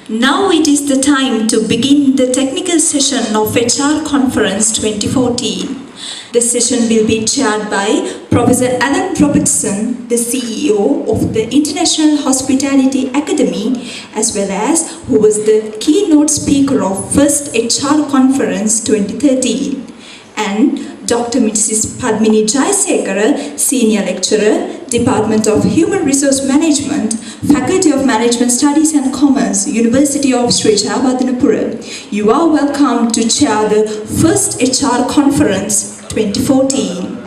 Now it is the time to begin the technical session of HR Conference 2014. The session will be chaired by Professor Alan Robertson, the CEO of the International Hospitality Academy, as well as who was the keynote speaker of First HR Conference 2013, and Dr. Mrs. Padmini Jayasekara, Senior Lecturer, Department of Human Resource Management, Faculty of Management Studies and Commerce, University of Sri Jayewardenepura. You are welcome to chair the First HR Conference 2014.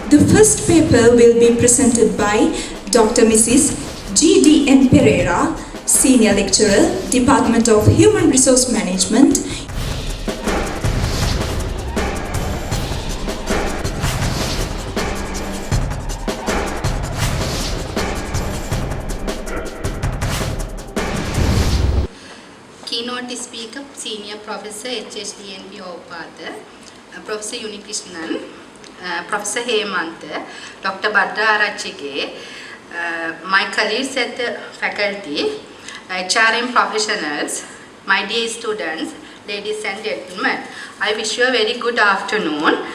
The first paper will be presented by Dr. Mrs. GDN Perera, Senior Lecturer, Department of Human Resource Management. Keynote speaker, Senior Professor HSDNP Opatha, Professor Unikrishnan, Professor Hemantha, Dr. Badra Arachike, my colleagues at the faculty, HRM professionals, my dear students, ladies and gentlemen, I wish you a very good afternoon.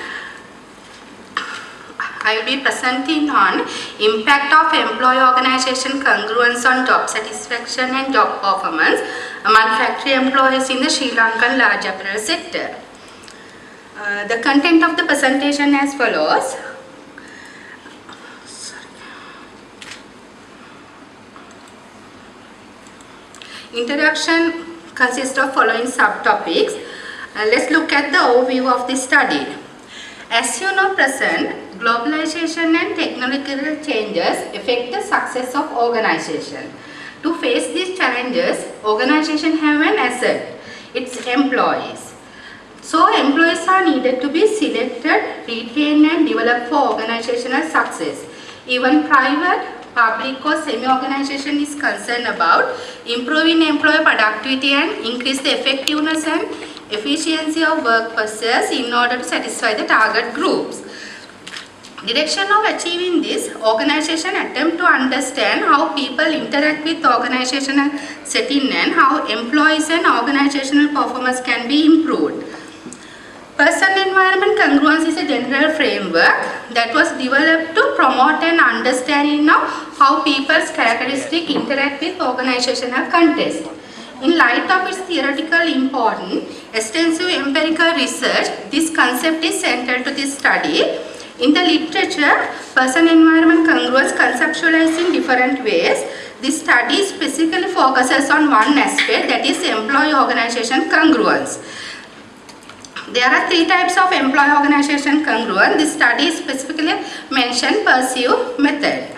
I will be presenting on Impact of Employee Organization Congurunce on Job Satisfaction and Job Performance among factory employees in the Sri Lankan large apparel sector. The content of the presentation as follows. Introduction consists of following subtopics. Let's look at the overview of this study. As you know, present, globalization and technological changes affect the success of organization. To face these challenges, organizations have an asset, its employees. So, employees are needed to be selected, retained and developed for organizational success. Even private, public or semi-organization is concerned about improving employee productivity and increase the effectiveness and efficiency of work process in order to satisfy the target groups. Direction of achieving this, organization attempt to understand how people interact with organizational setting and how employees and organizational performance can be improved. Person-environment congruence is a general framework that was developed to promote an understanding of how people's characteristics interact with organizational context. In light of its theoretical importance, extensive empirical research, this concept is central to this study. In the literature, person-environment congruence conceptualized in different ways. This study specifically focuses on one aspect, that is employee-organization congruence. There are three types of employee-organization congruence. This study specifically mentioned perceive method.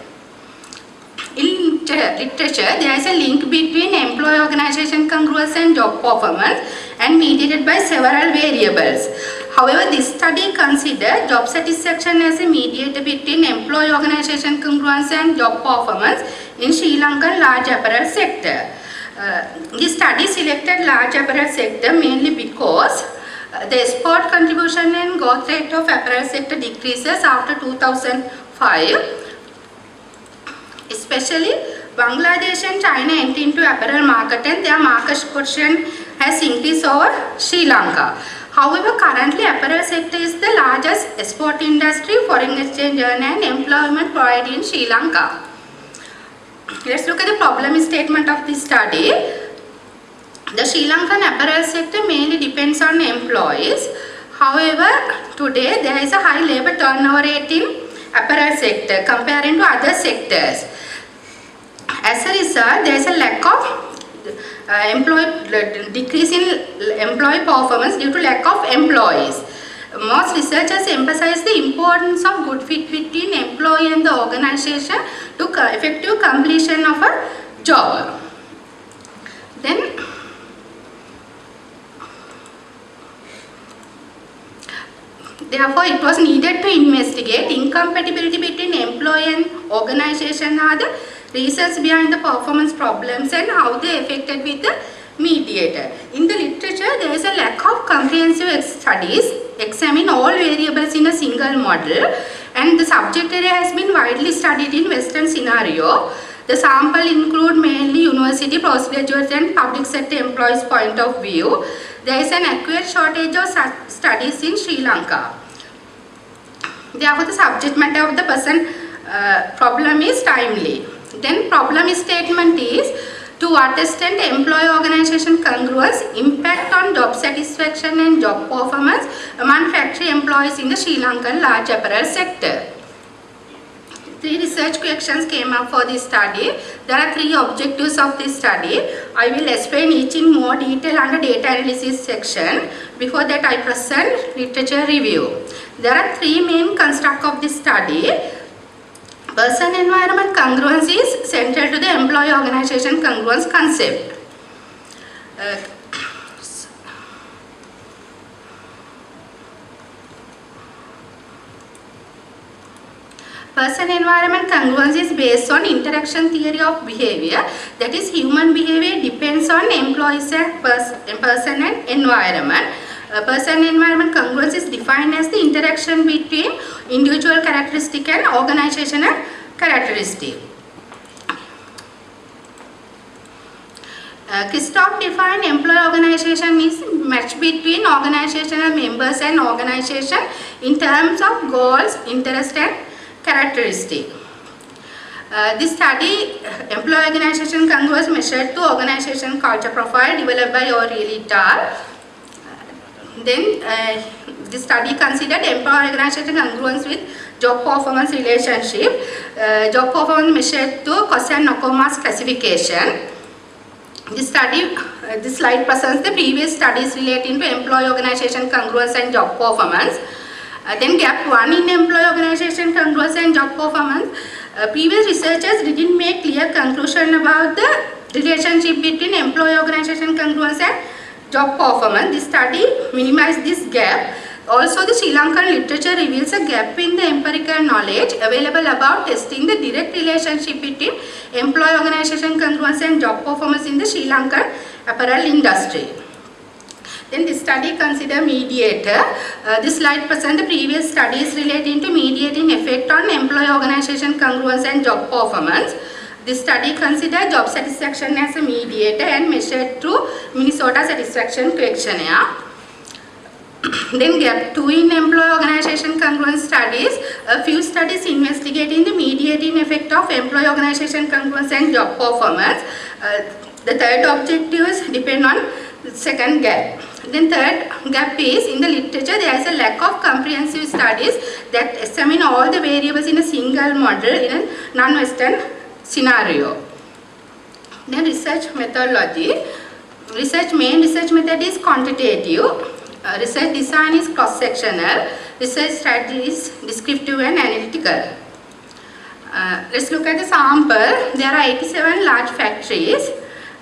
In literature, there is a link between employee-organization congruence and job performance and mediated by several variables. However, this study considers job satisfaction as a mediator between employee-organization congruence and job performance in Sri Lankan large apparel sector. This study selected large apparel sector mainly because the export contribution and growth rate of apparel sector decreases after 2005. Especially Bangladesh and China entered into apparel market and their market position has increased over Sri Lanka. However, currently apparel sector is the largest export industry, foreign exchange earner and employment provided in Sri Lanka. Let's look at the problem statement of this study. The Sri Lankan apparel sector mainly depends on employees. However, today there is a high labor turnover rate in apparel sector comparing to other sectors. As a result, there is a lack of decrease in employee performance due to lack of employees. Most researchers emphasize the importance of good fit between employee and the organization to effective completion of a job. Then, therefore, it was needed to investigate incompatibility between employee and organization are the reasons behind the performance problems and how they affected with the mediator. In the literature, there is a lack of comprehensive studies examine all variables in a single model, and the subject area has been widely studied in Western scenario. The sample include mainly university, postgraduate and public sector employees' point of view. There is an acute shortage of such studies in Sri Lanka. Therefore, the subject matter of the person problem is timely. Then problem statement is to what extent employee organization congruence impact on job satisfaction and job performance among factory employees in the Sri Lankan large apparel sector. 3 research questions came up for this study. There are 3 objectives of this study. I will explain each in more detail under data analysis section. Before that, I present literature review. There are 3 main constructs of this study. Person-environment congruence is central to the employee organization congruence concept. Person-environment congruence is based on interaction theory of behavior. That is, human behavior depends on employees and person and environment. Person-environment congruence is defined as the interaction between individual characteristic and organizational characteristic. Christoph defined employee organization is match between organizational members and organization in terms of goals, interest and characteristic. This study, employee organization congruence measured to organization culture profile developed by O'Reilly et al. Then this study considered employee organization congruence with job performance relationship. Job performance measured to Kosan-Nokoma's classification. This study, this slide presents the previous studies relating to employee organization congruence and job performance. Then gap 1 in employee organization congruence and job performance. Previous researchers didn't make clear conclusion about the relationship between employee organization congruence and job performance. This study minimized this gap. Also, the Sri Lankan literature reveals a gap in the empirical knowledge available about testing the direct relationship between employee organization congruence and job performance in the Sri Lankan apparel industry. Then this study consider mediator. This slide presents the previous studies relating to mediating effect on employee organization congruence and job performance. This study considered job satisfaction as a mediator and measured through Minnesota Satisfaction Questionnaire. Then gap 2 in employee organization congruence studies. A few studies investigating the mediating effect of employee organization congruence and job performance. The third objective is depend on the second gap. Then third gap is in the literature there is a lack of comprehensive studies that examine all the variables in a single model in a non-Western scenario. Then research methodology. Main research method is quantitative. Research design is cross-sectional. Research strategy is descriptive and analytical. Let's look at the sample. There are 87 large factories.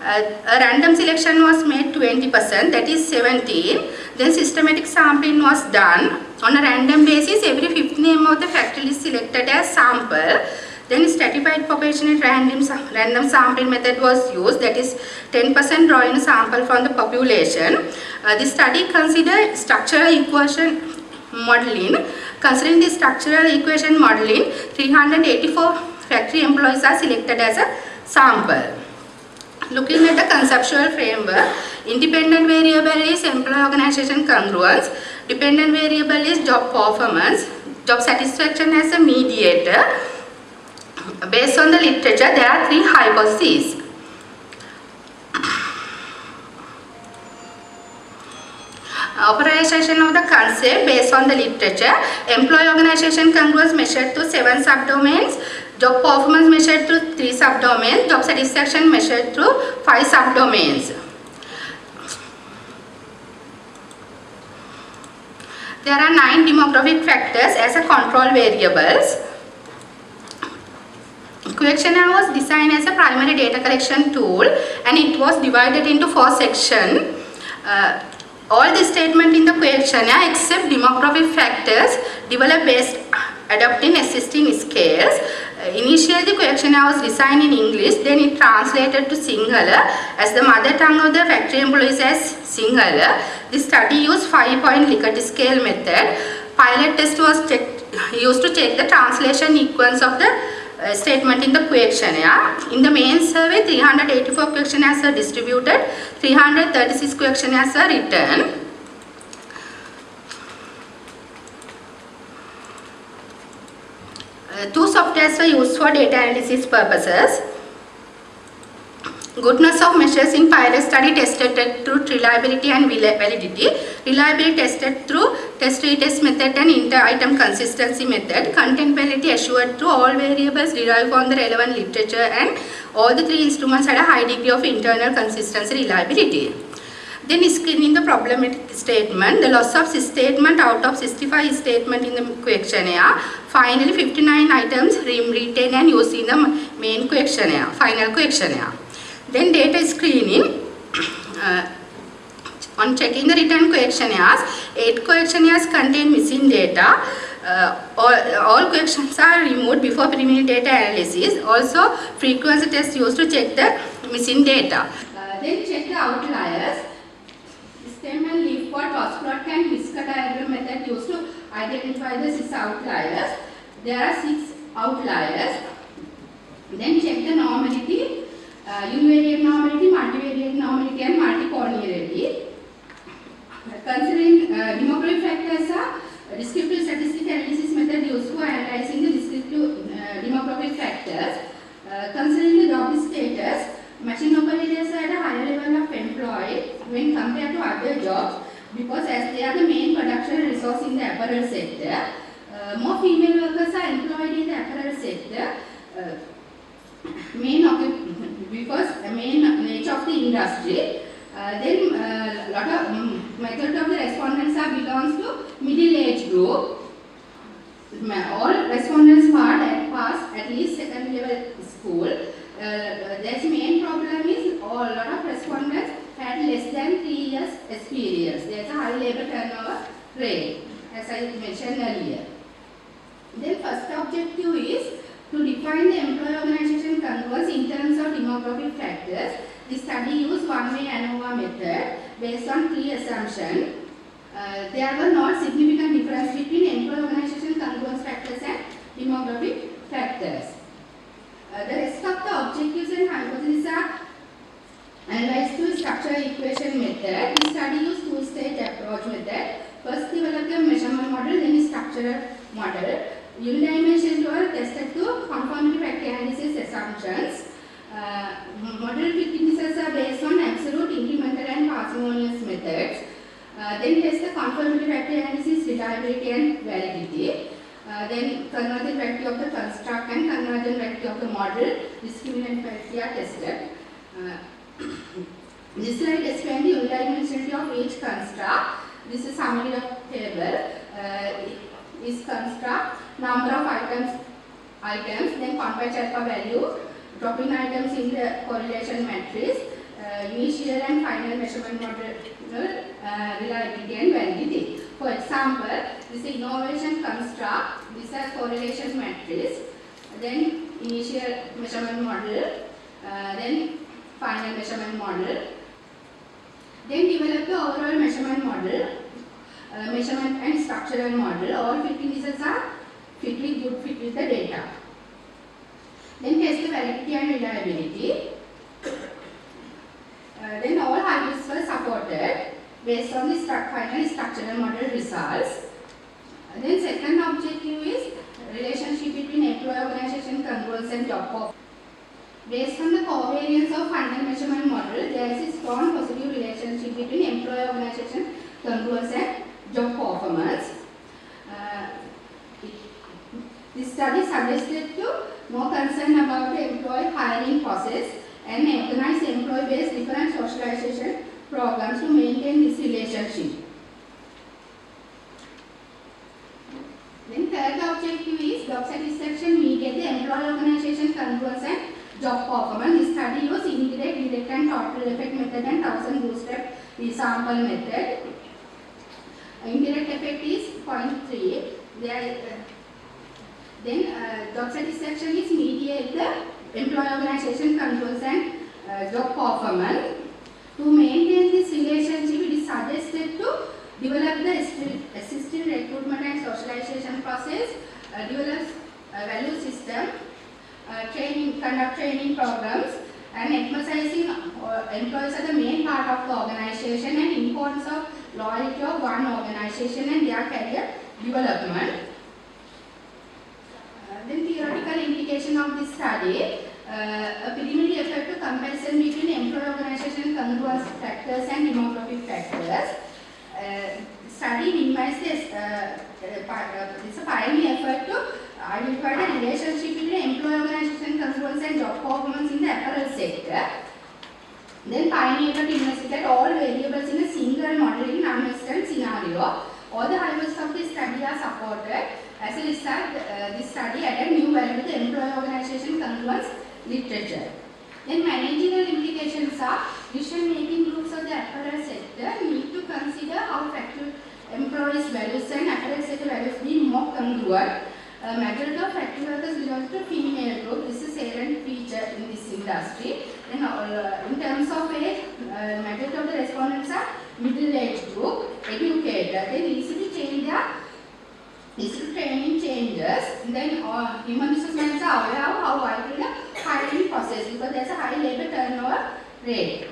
A random selection was made 20%, that is 17. Then systematic sampling was done. On a random basis, every fifth name of the factory is selected as sample. Then stratified population random sampling method was used, that is 10% drawing a sample from the population. This study considered structural equation modeling. Considering the structural equation modeling, 384 factory employees are selected as a sample. Looking at the conceptual framework, independent variable is employee organization congruence, dependent variable is job performance, job satisfaction as a mediator. Based on the literature, there are 3 hypotheses. Operationalization of the concept based on the literature, employee organization congruence measured to 7 subdomains, job performance measured through 3 subdomains, job satisfaction measured through 5 subdomains. There are 9 demographic factors as a control variables. Questionnaire was designed as a primary data collection tool and it was divided into 4 sections. All the statements in the questionnaire except demographic factors developed based adopting existing scales. Initially the questionnaire was designed in English, then it translated to Sinhala as the mother tongue of the factory employees as Sinhala. This study used 5-point Likert scale method. Pilot test was used to check the translation sequence of the statement in the questionnaire. In the main survey, 384 questionnaires are distributed, 336 questionnaires are written. Two softwares were used for data analysis purposes. Goodness of measures in pilot study tested through reliability and validity. Reliability tested through test-retest method and inter-item consistency method. Content validity assured through all variables derived from the relevant literature, and all the three instruments had a high degree of internal consistency reliability. Then screening the problematic statement. The loss of statement out of 65 statement in the questionnaire. Finally, 59 items retained and used in the main questionnaire, final questionnaire. Then data screening. On checking the written questionnaires, 8 questionnaires contain missing data. All questions are removed before preliminary data analysis. Also, frequency test used to check the missing data. Then check the outliers. Stem and leaf pod, box plot and whisker diagram method used to identify the 6 outliers. There are 6 outliers. Then check the normality. Univariate normality, multivariate normality and multicollinearity. Considering demographic factors are descriptive statistic analysis method used for analyzing the descriptive demographic factors. Considering the job status, machine operators are at a higher level of employed when compared to other jobs, because as they are the main production resource in the apparel sector. More female workers are employed in the apparel sector. Because the main nature of the industry. Then lot of majority of the respondents are belongs to middle age group. All respondents passed at least second level school. Their main problem is lot of respondents had less than 3 years experience. There is a high labor turnover rate, as I mentioned earlier. Then first objective is to define the employee organization congruence in terms of demographic factors. The study used one-way ANOVA method based on 3 assumptions. There were not significant difference between employee organization congruence factors and demographic factors. The rest of the objectives and hypotheses are analyzed through structural equation method. The study used 2-stage approach method. First developed a measurement model, then a structural model. Unidimensional were tested to conformity factor analysis assumptions. Model fit indices are based on absolute, incremental and parsimonious methods. Then test the conformity factor analysis, reliability and validity. Then convergent validity of the construct and convergent validity of the model, discriminant validity are tested. This slide explains the unidimensionality of each construct. This is summary of table. Is construct, number of items, then combined alpha value, dropping items in the correlation matrix, initial and final measurement model, reliability and validity. For example, this is innovation construct, this is correlation matrix, then initial measurement model, then final measurement model. Then develop the overall measurement model, measurement and structural model. All fit indices are good fit with the data. Then test the validity and reliability. Then all hypotheses were supported based on the final structural model results. Then second objective is relationship between employee organization congruence and job performance. Based on the covariance of final measurement model, there is a strong positive relationship between employee organization congruence and job performance. This study suggested to more concern about the employee hiring process and organize employee-based different socialization programs to maintain this relationship. Then third objective is job satisfaction mediate the employee organization congruence and job performance. This study used indirect, direct and total effect method and 1000 bootstrap sample method. Indirect effect is 0.3. Then job satisfaction is mediate the employee organization congruence and job performance. To maintain this relationship, it is suggested to develop the assisted recruitment and socialization process, develop a value system, conduct training programs and emphasizing employees are the main part of the organization and importance of loyalty of one organization and their career development. Then theoretical implication of this study, a preliminary effort to comparison between employee organization congruence factors and demographic factors. Study minimizes this a pioneer effort to identify the relationship between employee organization congruence and job performance in the apparel sector. Then pioneer effort to investigate all variables in a single modeling non-Western scenario. All the hypotheses of this study are supported. As a result, this study added new value to the employee organization congruence literature. Then managerial implications are decision-making groups of the apparel sector need to consider how factory employees' values and apparel sector values be more congruent. Majority of factory workers belong to female group. This is a salient feature in this industry. Then in terms of age, majority of the respondents are middle-aged group, educated. They easily change their digital training changes. Then human resource managers are aware of how vital the hiring process because there is a high labor turnover rate.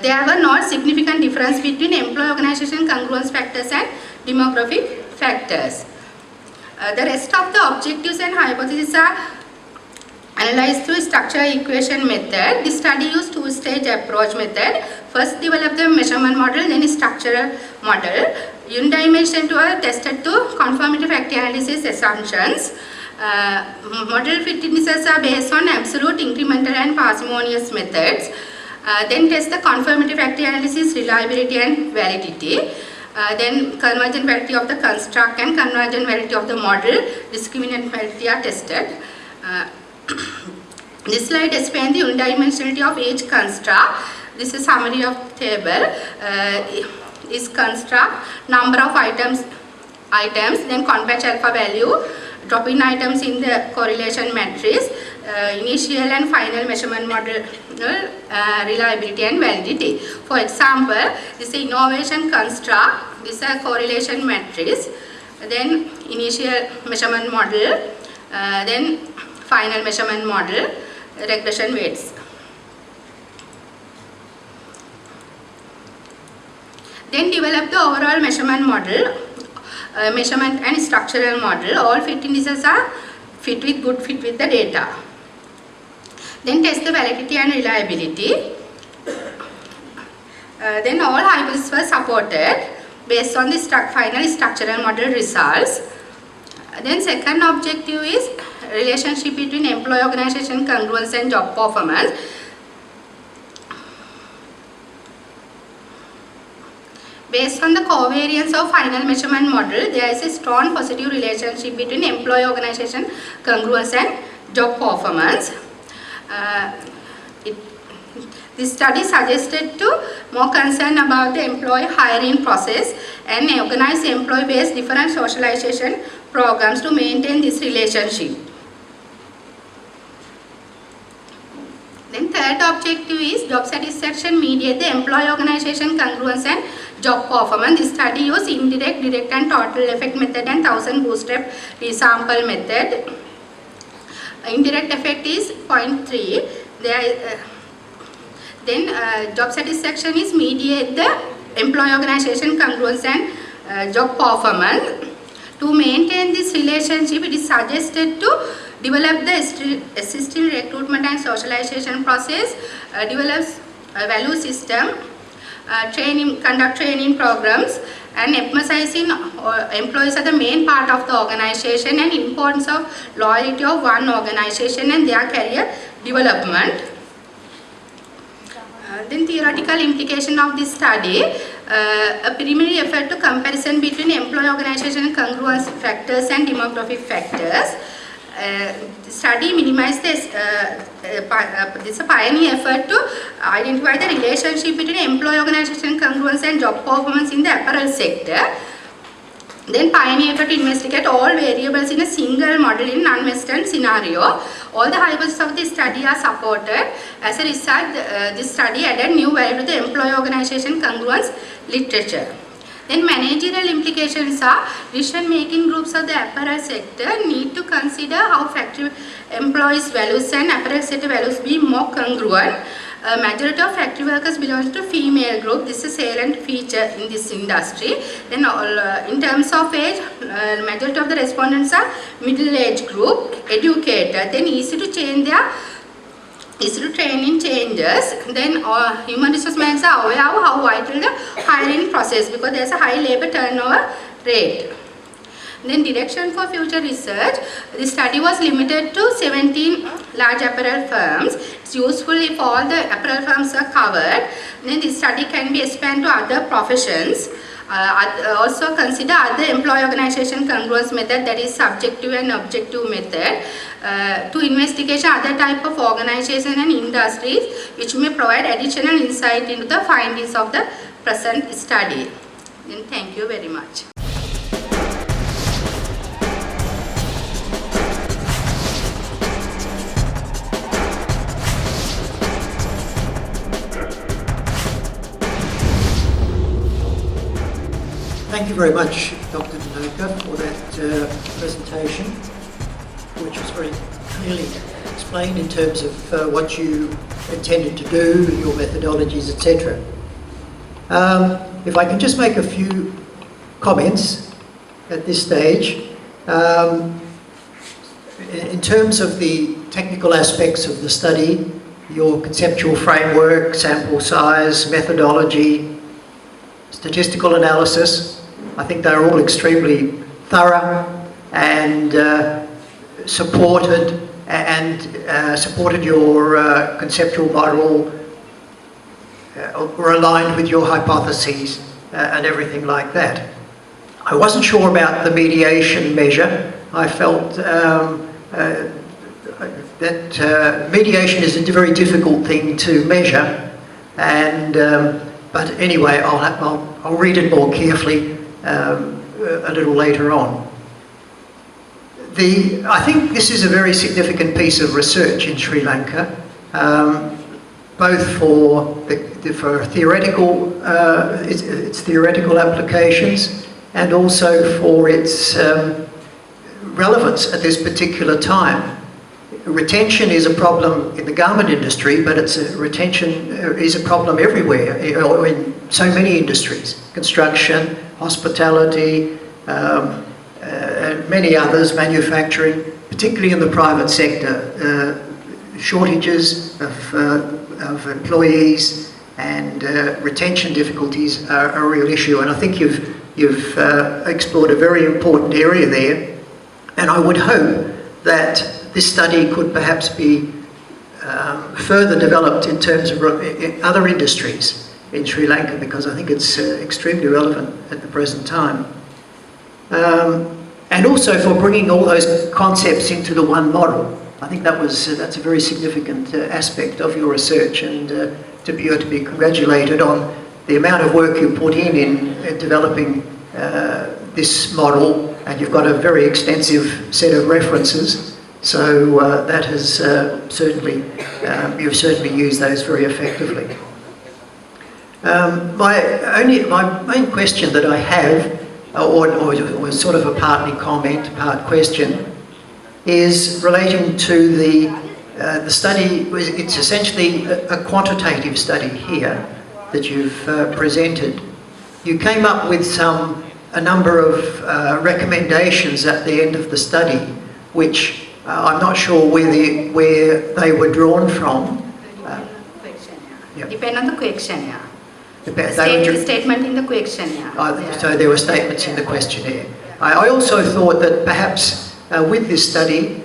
There were not significant difference between employee organization congruence factors and demographic factors. The rest of the objectives and hypotheses are analyzed through structural equation method. This study used two-stage approach method. First develop the measurement model, then structural model. Unidimensional are tested to conformity factor analysis assumptions. Model fit indices are based on absolute, incremental and parsimonious methods. Then test the conformity factor analysis, reliability and validity. Then convergent validity of the construct and convergent validity of the model, discriminant validity are tested. This slide explains the unidimensionality of each construct. This is summary of table. Is construct, number of items, then compact alpha value, drop-in items in the correlation matrix, initial and final measurement model, reliability and validity. For example, this is innovation construct, this is a correlation matrix, then initial measurement model, then final measurement model, regression weights. Then develop the overall measurement model, measurement and structural model. All fit indices are fit with good fit with the data. Then test the validity and reliability. Then all hypotheses were supported based on the final structural model results. Then second objective is relationship between employee organization congruence and job performance. Based on the covariance of final measurement model, there is a strong positive relationship between employee organization congruence and job performance. This study suggested to more concern about the employee hiring process and organize employee-based different socialization programs to maintain this relationship. Then third objective is job satisfaction mediate the employee organization congruence and job performance. This study used indirect, direct and total effect method and 1000 bootstrap resample method. Indirect effect is 0.3. Then job satisfaction is mediate the employee organization congruence and job performance. To maintain this relationship, it is suggested to develop the assisting recruitment and socialization process, develop a value system, conduct training programs, and emphasizing employees are the main part of the organization and importance of loyalty of one organization and their career development. Then theoretical implication of this study, a preliminary effort to comparison between employee organization congruence factors and demographic factors. Study minimize this. This is a pioneer effort to identify the relationship between employee organization congruence and job performance in the apparel sector. Then pioneer effort to investigate all variables in a single model in non-Western scenario. All the hypotheses of this study are supported. As a result, this study added new value to the employee organization congruence literature. Then managerial implications are decision-making groups of the apparel sector need to consider how factory employees' values and apparel sector values be more congruent. Majority of factory workers belong to female group. This is a salient feature in this industry. Then in terms of age, majority of the respondents are middle-aged group, educated, then easy to change their train in changes. Then human resource managers are aware of how vital the hiring process because there is a high labor turnover rate. Then direction for future research. The study was limited to 17 large apparel firms. It's useful if all the apparel firms are covered. Then the study can be expanded to other professions. Also consider other employee organization congruence method, that is subjective and objective method, to investigation other type of organization and industries which may provide additional insight into the findings of the present study. Then thank you very much. Thank you very much, Dr. Lanka, for that presentation, which was very clearly explained in terms of what you intended to do, your methodologies, etc. If I can just make a few comments at this stage. In terms of the technical aspects of the study, your conceptual framework, sample size, methodology, statistical analysis, I think they're all extremely thorough and supported your conceptual model, were aligned with your hypotheses and everything like that. I wasn't sure about the mediation measure. I felt that mediation is a very difficult thing to measure, and but anyway, I'll read it more carefully a little later on. I think this is a very significant piece of research in Sri Lanka, both for theoretical its theoretical applications and also for its relevance at this particular time. Retention is a problem in the garment industry, but retention is a problem everywhere, or in so many industries: construction, hospitality, and many others, manufacturing, particularly in the private sector. Shortages of employees and retention difficulties are a real issue, and I think you've explored a very important area there, and I would hope that this study could perhaps be further developed in terms of other industries in Sri Lanka, because I think it's extremely relevant at the present time. And also for bringing all those concepts into the one model. I think that's a very significant aspect of your research, and to be congratulated on the amount of work you put in developing this model, and you've got a very extensive set of references. So that has you've certainly used those very effectively. My main question that I have, or sort of a partly comment, part question, is relating to the study. It's essentially a quantitative study here that you've presented. You came up with a number of recommendations at the end of the study, which I'm not sure where they were drawn from. Yeah. Depend on the questionnaire. Statement in the questionnaire. So there were statements in the questionnaire. I also thought that perhaps with this study,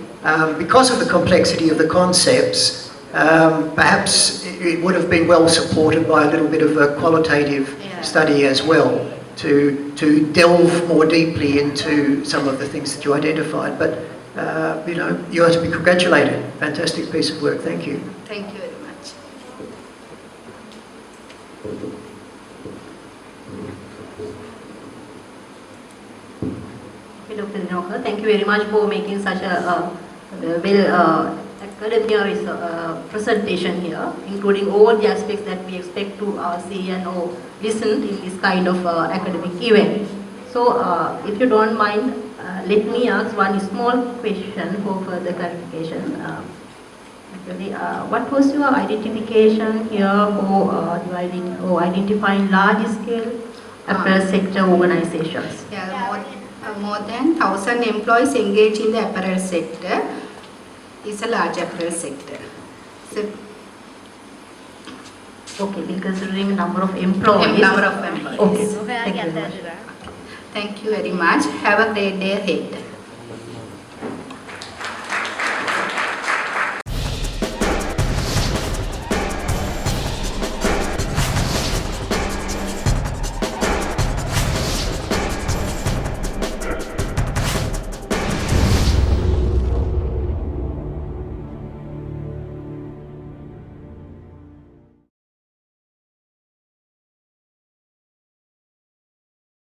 because of the complexity of the concepts, perhaps it would have been well supported by a little bit of a qualitative study as well, to delve more deeply into some of the things that you identified. But you are to be congratulated. Fantastic piece of work. Thank you. Thank you very much. Dr. Dinoka. Thank you very much for making such a well academic presentation here, including all the aspects that we expect to see and or listen in this kind of academic event. So, if you don't mind, let me ask one small question for further clarification. Actually, what was your identification here for identifying large-scale apparel sector organizations? Yeah, more than 1,000 employees engaged in the apparel sector. Is a large apparel sector. So, okay, we're considering number of employees. number of employees. Okay, thank you very much. Thank you very much. Have a great day ahead.